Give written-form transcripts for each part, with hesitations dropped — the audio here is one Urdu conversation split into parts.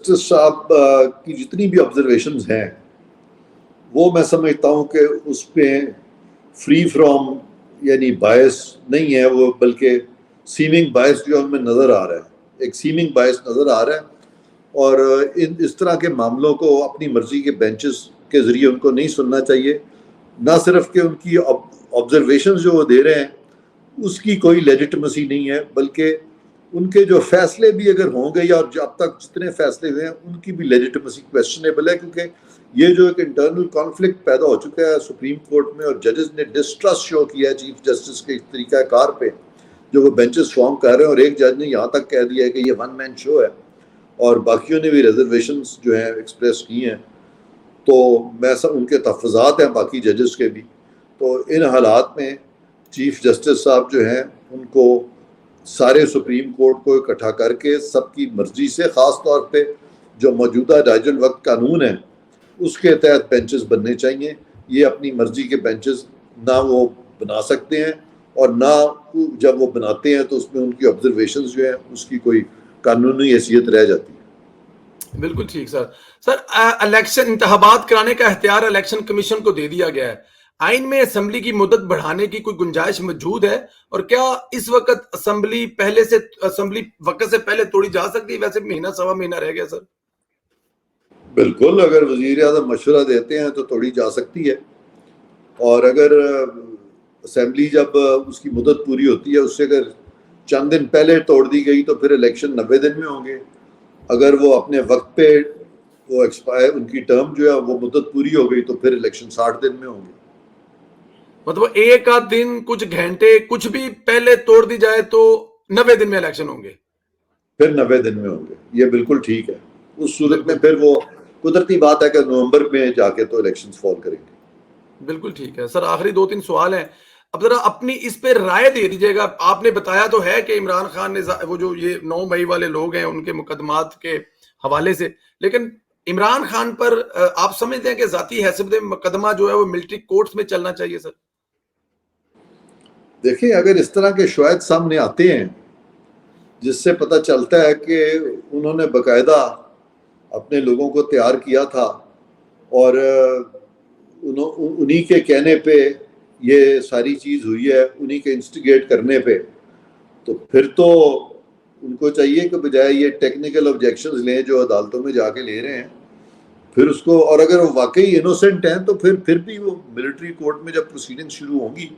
جسٹس صاحب کی جتنی بھی آبزرویشنز ہیں وہ میں سمجھتا ہوں کہ اس پہ فری فرام یعنی باعث نہیں ہے وہ، بلکہ سیمنگ باعث جو ہمیں نظر آ رہا ہے، ایک سیمنگ باعث نظر آ رہا ہے. اور اس طرح کے معاملوں کو اپنی مرضی کے بینچز کے ذریعے ان کو نہیں سننا چاہیے. نہ صرف کہ ان کی آبزرویشنز جو وہ دے رہے ہیں اس کی کوئی لیجٹمیسی نہیں ہے، بلکہ ان کے جو فیصلے بھی اگر ہوں گے یا اب تک جتنے فیصلے ہوئے ہیں ان کی بھی لیجٹمیسی کویسچنیبل ہے، کیونکہ یہ جو ایک انٹرنل کانفلکٹ پیدا ہو چکا ہے سپریم کورٹ میں، اور ججز نے ڈسٹرسٹ شو کیا ہے چیف جسٹس کے طریقہ کار پہ جو وہ بینچز فارم کر رہے ہیں. اور ایک جج نے یہاں تک کہہ دیا ہے کہ یہ ون مین شو ہے، اور باقیوں نے بھی ریزرویشنز جو ہیں ایکسپریس کی ہیں. تو میں سب ان کے تحفظات ہیں باقی ججز کے بھی. تو ان حالات میں چیف جسٹس صاحب جو ہیں ان کو سارے سپریم کورٹ کو اکٹھا کر کے سب کی مرضی سے، خاص طور پہ جو موجودہ رائج الوقت قانون ہے اس کے تحت بینچز بننے چاہیے. یہ اپنی مرضی کے بینچز نہ وہ بنا سکتے ہیں، اور نہ جب وہ بناتے ہیں تو اس میں ان کی آبزرویشنز جو ہیں اس کی کوئی قانونی حیثیت رہ جاتی ہے. بالکل ٹھیک سر الیکشن انتخابات کرانے کا اختیار الیکشن کمیشن کو دے دیا گیا ہے. آئین میں اسمبلی کی مدت بڑھانے کی کوئی گنجائش موجود ہے؟ اور کیا اس وقت اسمبلی وقت سے پہلے توڑی جا سکتی ہے؟ ویسے مہینہ سوا مہینہ رہ گیا سر. بالکل، اگر وزیر اعظم مشورہ دیتے ہیں تو توڑی جا سکتی ہے. اور اگر اسمبلی جب اس کی مدت پوری ہوتی ہے اس سے اگر چند دن پہلے توڑ دی گئی تو پھر الیکشن 90 دن میں ہوں گے. اگر وہ اپنے وقت پہ وہ ایکسپائر ان کی ٹرم جو ہے وہ مدت پوری ہو گئی تو پھر الیکشن 60 دن میں ہوں گے. مطلب ایک آدھ دن، کچھ گھنٹے، کچھ بھی پہلے توڑ دی جائے تو 90 دن میں الیکشن ہوں گے. پھر 90 دن میں ہوں گے. یہ بالکل ٹھیک ہے. اس صورت میں پھر وہ قدرتی بات ہے کہ نومبر میں جا کے تو الیکشن فال کریں گے. بالکل ٹھیک ہے سر. آخری 2-3 سوال ہیں. اب ذرا اپنی اس پہ رائے دے دیجیے گا. آپ نے بتایا تو ہے کہ عمران خان نے وہ جو یہ 9 مئی والے لوگ ہیں ان کے مقدمات کے حوالے سے، لیکن عمران خان پر آپ سمجھتے ہیں کہ ذاتی حیثیت مقدمہ جو ہے وہ ملٹری کورٹس میں چلنا چاہیے سر؟ دیکھیں، اگر اس طرح کے شواہد سامنے آتے ہیں جس سے پتہ چلتا ہے کہ انہوں نے باقاعدہ اپنے لوگوں کو تیار کیا تھا اور انہی کے کہنے پہ یہ ساری چیز ہوئی ہے، انہی کے انسٹیگیٹ کرنے پہ، تو پھر تو ان کو چاہیے کہ بجائے یہ ٹیکنیکل آبجیکشنز لیں جو عدالتوں میں جا کے لے رہے ہیں، پھر اس کو، اور اگر وہ واقعی انوسنٹ ہیں تو پھر بھی وہ ملٹری کورٹ میں جب پروسیڈنگ شروع ہوں گی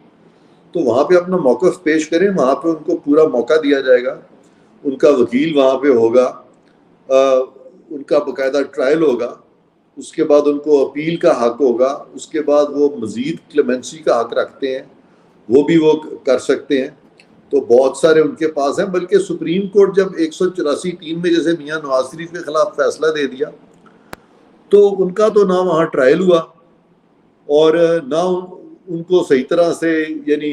تو وہاں پہ اپنا موقف پیش کریں. وہاں پہ ان کو پورا موقع دیا جائے گا. ان کا وکیل وہاں پہ ہوگا، ان کا باقاعدہ ٹرائل ہوگا. اس کے بعد ان کو اپیل کا حق ہوگا. اس کے بعد وہ مزید کلیمنسی کا حق رکھتے ہیں، وہ بھی وہ کر سکتے ہیں. تو بہت سارے ان کے پاس ہیں. بلکہ سپریم کورٹ جب 184(3) میں جیسے میاں نواز شریف کے خلاف فیصلہ دے دیا تو ان کا تو نہ وہاں ٹرائل ہوا اور نہ ان کو صحیح طرح سے، یعنی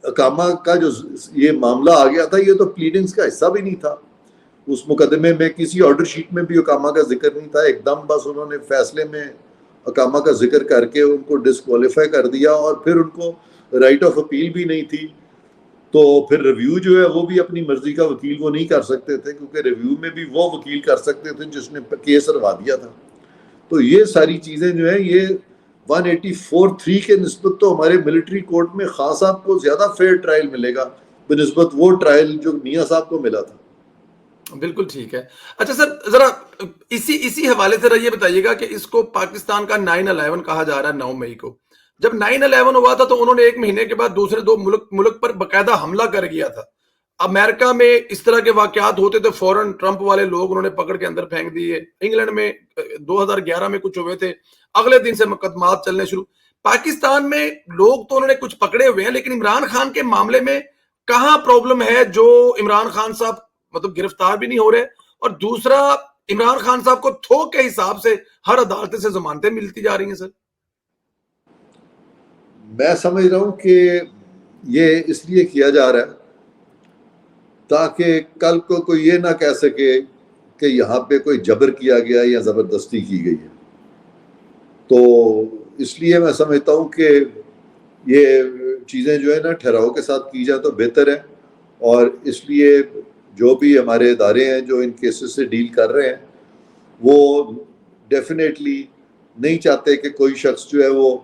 اقامہ کا جو یہ معاملہ آ گیا تھا یہ تو پلیڈنگز کا حصہ بھی نہیں تھا. اس مقدمے میں کسی آرڈر شیٹ میں بھی اقامہ کا ذکر نہیں تھا. ایک دم بس انہوں نے فیصلے میں اقامہ کا ذکر کر کے ان کو ڈسکوالیفائی کر دیا، اور پھر ان کو رائٹ آف اپیل بھی نہیں تھی. تو پھر ریویو جو ہے وہ بھی اپنی مرضی کا وکیل وہ نہیں کر سکتے تھے، کیونکہ ریویو میں بھی وہ وکیل کر سکتے تھے جس نے کیس ہروا دیا تھا. تو یہ ساری چیزیں جو ہیں یہ 184(3) کے نسبت تو ہمارے ملٹری کورٹ میں خان صاحب کو زیادہ فیئر ٹرائل ملے گا بنسبت وہ ٹرائل جو میاں صاحب کو ملا تھا. بالکل ٹھیک ہے. اچھا سر، ذرا اسی حوالے سے یہ بتائیے گا کہ اس کو پاکستان کا 9/11 کہا جا رہا ہے. 9 مئی کو جب 9/11 ہوا تھا تو انہوں نے ایک مہینے کے بعد دوسرے 2 ملک پر باقاعدہ حملہ کر گیا تھا. امریکہ میں اس طرح کے واقعات ہوتے تو فوراً ٹرمپ والے لوگ انہوں نے پکڑ کے اندر پھینک دیے. انگلینڈ میں 2011 میں کچھ ہوئے تھے، اگلے دن سے مقدمات چلنے شروع. پاکستان میں لوگ تو انہوں نے کچھ پکڑے ہوئے ہیں، لیکن عمران خان کے معاملے میں کہاں پرابلم ہے جو عمران خان صاحب مطلب گرفتار بھی نہیں ہو رہے، اور دوسرا عمران خان صاحب کو تھوک کے حساب سے ہر عدالت سے ضمانتیں ملتی جا رہی ہیں؟ سر میں سمجھ رہا ہوں کہ یہ اس لیے کیا جا رہا ہے تاکہ کل کو کوئی یہ نہ کہہ سکے کہ یہاں پہ کوئی جبر کیا گیا یا زبردستی کی گئی ہے. تو اس لیے میں سمجھتا ہوں کہ یہ چیزیں جو ہے نا ٹھہراؤ کے ساتھ کی جائے تو بہتر ہے. اور اس لیے جو بھی ہمارے ادارے ہیں جو ان کیسز سے ڈیل کر رہے ہیں وہ ڈیفینیٹلی نہیں چاہتے کہ کوئی شخص جو ہے وہ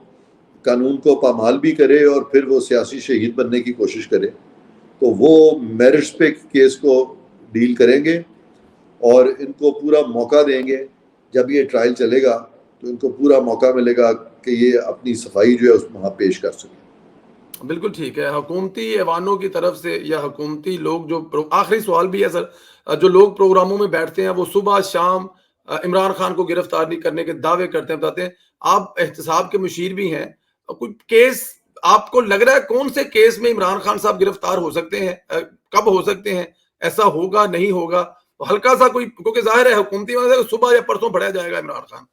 قانون کو پامال بھی کرے اور پھر وہ سیاسی شہید بننے کی کوشش کرے. تو وہ میرٹس پہ کیس کو ڈیل کریں گے اور ان کو پورا موقع دیں گے. جب یہ ٹرائل چلے گا تو ان کو پورا موقع ملے گا کہ یہ اپنی صفائی جو ہے اس وہاں پیش کر سکیں. بالکل ٹھیک ہے. حکومتی ایوانوں کی طرف سے یا حکومتی لوگ جو آخری سوال بھی ہے سر, جو لوگ پروگراموں میں بیٹھتے ہیں وہ صبح شام عمران خان کو گرفتار نہیں کرنے کے دعوے کرتے ہیں, بتاتے ہیں آپ احتساب کے مشیر بھی ہیں, کوئی کیس آپ کو لگ رہا ہے کون سے کیس میں عمران خان صاحب گرفتار ہو سکتے ہیں, کب ہو سکتے ہیں, ایسا ہوگا نہیں ہوگا, ہلکا سا کوئی, کیونکہ ظاہر ہے حکومتی صبح یا پرسوں پڑھا جائے گا عمران خان.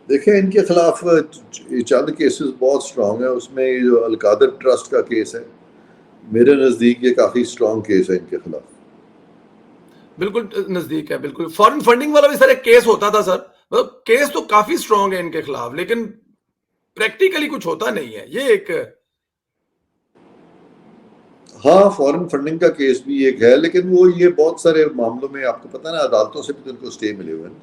دیکھیں ان کے خلاف چند کیسز بہت سٹرانگ ہیں. اس میں یہ جو القادر ٹرسٹ کا کیس ہے میرے نزدیک یہ کافی سٹرانگ کیس ہے ان کے خلاف. بالکل نزدیک ہے. بالکل فارن فنڈنگ والا بھی سر ایک کیس ہوتا تھا سر, مطلب کیس تو کافی سٹرانگ ہے ان کے خلاف لیکن پریکٹیکلی کچھ ہوتا نہیں ہے. یہ ایک ہاں فورن فنڈنگ کا کیس بھی ایک ہے لیکن وہ یہ بہت سارے معاملوں میں آپ کو پتہ نا عدالتوں سے بھی ان کو اسٹے ملے ہوئے ہیں.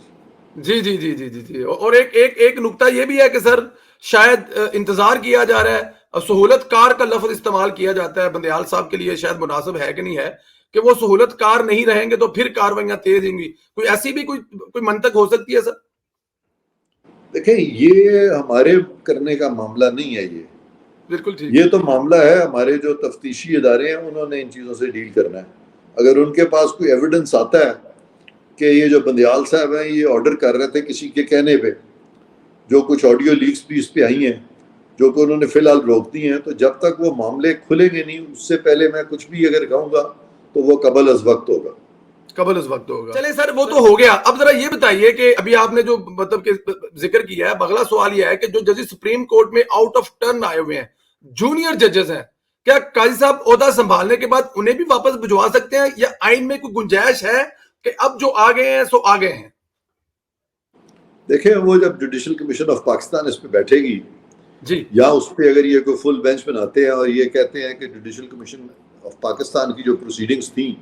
جی جی جی جی جی جی. اور ایک نکتہ یہ بھی ہے کہ سر شاید انتظار کیا جا رہا ہے, سہولت کار کا لفظ استعمال کیا جاتا ہے بندیال صاحب کے لیے, شاید مناسب ہے کہ نہیں ہے کہ وہ سہولت کار نہیں رہیں گے تو پھر کارروائیاں تیز ہوں گی. کوئی ایسی بھی کوئی منطق ہو سکتی ہے سر؟ دیکھیں یہ ہمارے کرنے کا معاملہ نہیں ہے. یہ بالکل ٹھیک. یہ تو معاملہ ہے ہمارے جو تفتیشی ادارے ہیں انہوں نے ان چیزوں سے ڈیل کرنا ہے. اگر ان کے پاس کوئی ایویڈنس آتا ہے کہ یہ جو بندیال صاحب ہیں یہ آرڈر کر رہے تھے کسی کے کہنے پہ, جو کچھ آڈیو لیکس بھی اس پہ آئی ہیں جو کہ انہوں نے فی الحال روک دی ہیں, تو جب تک وہ معاملے کھلیں گے نہیں اس سے پہلے میں کچھ بھی اگر کہوں گا تو وہ قبل از وقت ہوگا. قبل از وقت ہوگا. چلیں سر وہ تو ہو گیا. اب ذرا یہ بتائیے کہ ابھی آپ نے جو مطلب کہ ذکر کیا ہے, اگلا سوال یہ ہے کہ جو ججز سپریم کورٹ میں آؤٹ آف ٹرن آئے ہوئے ہیں, جونیئر ججز ہیں, کیا قاضی صاحب عہدہ سنبھالنے کے بعد انہیں بھی واپس بھجوا سکتے ہیں یا آئین میں کوئی گنجائش ہے کہ اب جو آگے ہیں سو آگے ہیں؟ دیکھیں وہ جب جوڈیشل کمیشن آف پاکستان اس پہ بیٹھے گی جی, یا اس پہ اگر یہ کوئی فل بینچ بناتے ہیں اور یہ کہتے ہیں کہ جوڈیشل کمیشن آف پاکستان کی جو پروسیڈنگز تھیں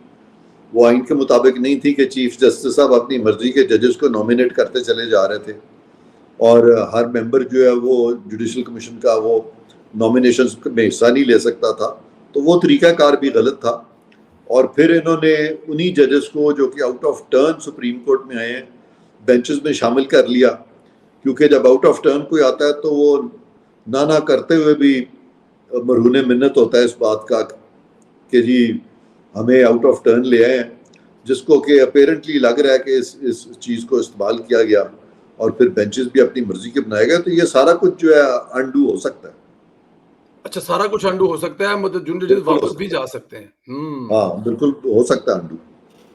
وہ آئین کے مطابق نہیں تھی کہ چیف جسٹس صاحب اپنی مرضی کے ججز کو نومینیٹ کرتے چلے جا رہے تھے اور ہر ممبر جو ہے وہ جوڈیشل کمیشن کا وہ نومینیشنز میں حصہ نہیں لے سکتا تھا, تو وہ طریقہ کار بھی غلط تھا. اور پھر انہوں نے انہی ججز کو جو کہ out of turn supreme court میں آئے ہیں بینچز میں شامل کر لیا, کیونکہ جب آؤٹ آف ٹرن کوئی آتا ہے تو وہ نہ کرتے ہوئے بھی مرہون منت ہوتا ہے اس بات کا کہ جی ہمیں آؤٹ آف ٹرن لے آئے ہیں, جس کو کہ اپیرنٹلی لگ رہا ہے کہ اس چیز کو استعمال کیا گیا اور پھر بینچز بھی اپنی مرضی کے بنائے گئے, تو یہ سارا کچھ جو ہے انڈو ہو سکتا ہے. اچھا سارا کچھ انڈو ہو سکتا ہے, مطلب جونیئر ججز واپس بھی جا سکتے ہیں. ہاں بالکل ہو سکتا ہے انڈو.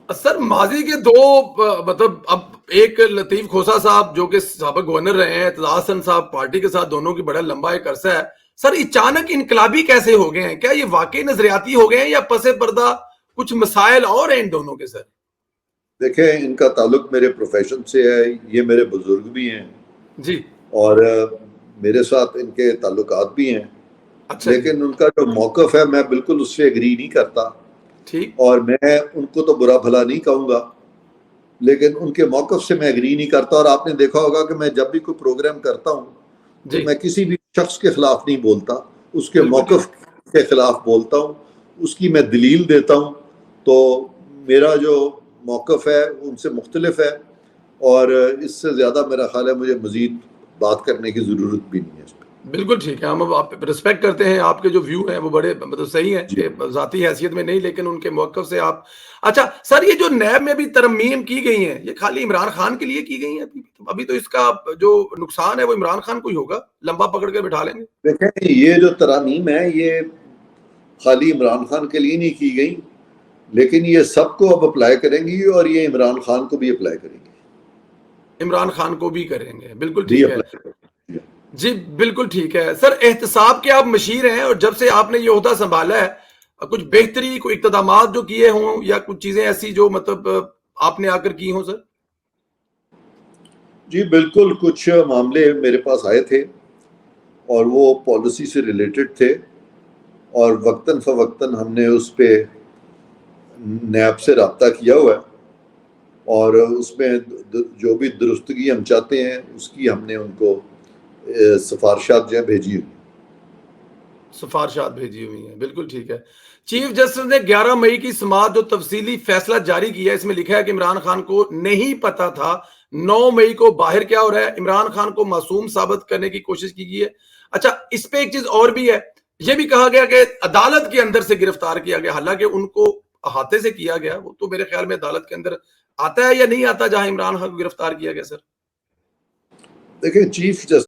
سر ماضی کے دو مطلب اب ایک لطیف کھوسہ صاحب جو کہ سابق گورنر رہے ہیں, اعتزاز حسن صاحب پارٹی کے ساتھ دونوں کی بڑا لمبا ایک عرصہ ہے, سر اچانک انقلابی کیسے ہو گئے ہیں؟ کیا یہ واقعی نظریاتی ہو گئے ہیں یا پس پردہ کچھ مسائل اور ہیں ان دونوں کے؟ سر دیکھیں ان کا تعلق میرے پروفیشن سے ہے, یہ میرے بزرگ بھی ہیں جی, اور میرے ساتھ ان کے تعلقات بھی ہیں. اچھا لیکن ان کا جو موقف ہے میں بالکل اس سے ایگری نہیں کرتا, ٹھیک, اور میں ان کو تو برا بھلا نہیں کہوں گا لیکن ان کے موقف سے میں ایگری نہیں کرتا. اور آپ نے دیکھا ہوگا کہ میں جب بھی کوئی پروگرام کرتا ہوں تو جی, میں کسی بھی شخص کے خلاف نہیں بولتا, اس کے بالکل موقف کے خلاف بولتا ہوں, اس کی میں دلیل دیتا ہوں. تو میرا جو موقف ہے ان سے مختلف ہے اور اس سے زیادہ میرا خیال ہے مجھے مزید بات کرنے کی ضرورت بھی نہیں ہے اس پہ. بالکل ٹھیک ہے, ہم آپ رسپیکٹ کرتے ہیں, آپ کے جو ویو ہیں وہ بڑے مطلب صحیح ہیں جی کہ ذاتی حیثیت میں نہیں لیکن ان کے موقف سے آپ. اچھا سر یہ جو نیب میں بھی ترمیم کی گئی ہیں یہ خالی عمران خان کے لیے کی گئی ہیں؟ ابھی تو اس کا جو نقصان ہے وہ عمران خان کو ہی ہوگا, لمبا پکڑ کے بٹھا لیں گے. دیکھیں یہ جو ترامیم ہے یہ خالی عمران خان کے لیے نہیں کی گئی لیکن یہ سب کو اب اپلائی کریں گی اور یہ عمران خان کو بھی اپلائی کریں گے. عمران خان کو بھی کریں گے, بالکل جی ٹھیک ہے. اپلائی کریں گے. جی بالکل ٹھیک ہے. سر احتساب کے آپ مشیر ہیں اور جب سے آپ نے یہ عہدہ سنبھالا ہے کچھ بہتری کوئی اقتدامات جو کیے ہوں یا کچھ چیزیں ایسی جو مطلب آپ نے آ کر کی ہوں؟ سر جی بالکل کچھ معاملے میرے پاس آئے تھے اور وہ پالیسی سے ریلیٹڈ تھے اور وقتاً فوقتاً ہم نے اس پہ نیب سے رابطہ کیا ہوا ہے اور اس میں جو بھی درستگی ہم چاہتے ہیں اس کی ہم نے ان کو سفارشات جو ہیں بھیجی ہوئی. سفارشات بھیجی ہوئی ہیں. بالکل ٹھیک ہے. چیف جسٹس نے 11 مئی کی سماعت جو تفصیلی فیصلہ جاری کیا ہے اس میں لکھا ہے کہ عمران خان کو نہیں پتا تھا 9 مئی کو باہر کیا ہو رہا ہے. عمران خان کو معصوم ثابت کرنے کی کوشش کی گئی ہے. اچھا اس پہ ایک چیز اور بھی ہے, یہ بھی کہا گیا کہ عدالت کے اندر سے گرفتار کیا گیا, حالانکہ ان کو احاطے سے کیا گیا, وہ تو میرے خیال میں عدالت کے اندر آتا ہے یا نہیں آتا جہاں عمران خان کو گرفتار کیا گیا. سر دیکھیں چیف جسٹس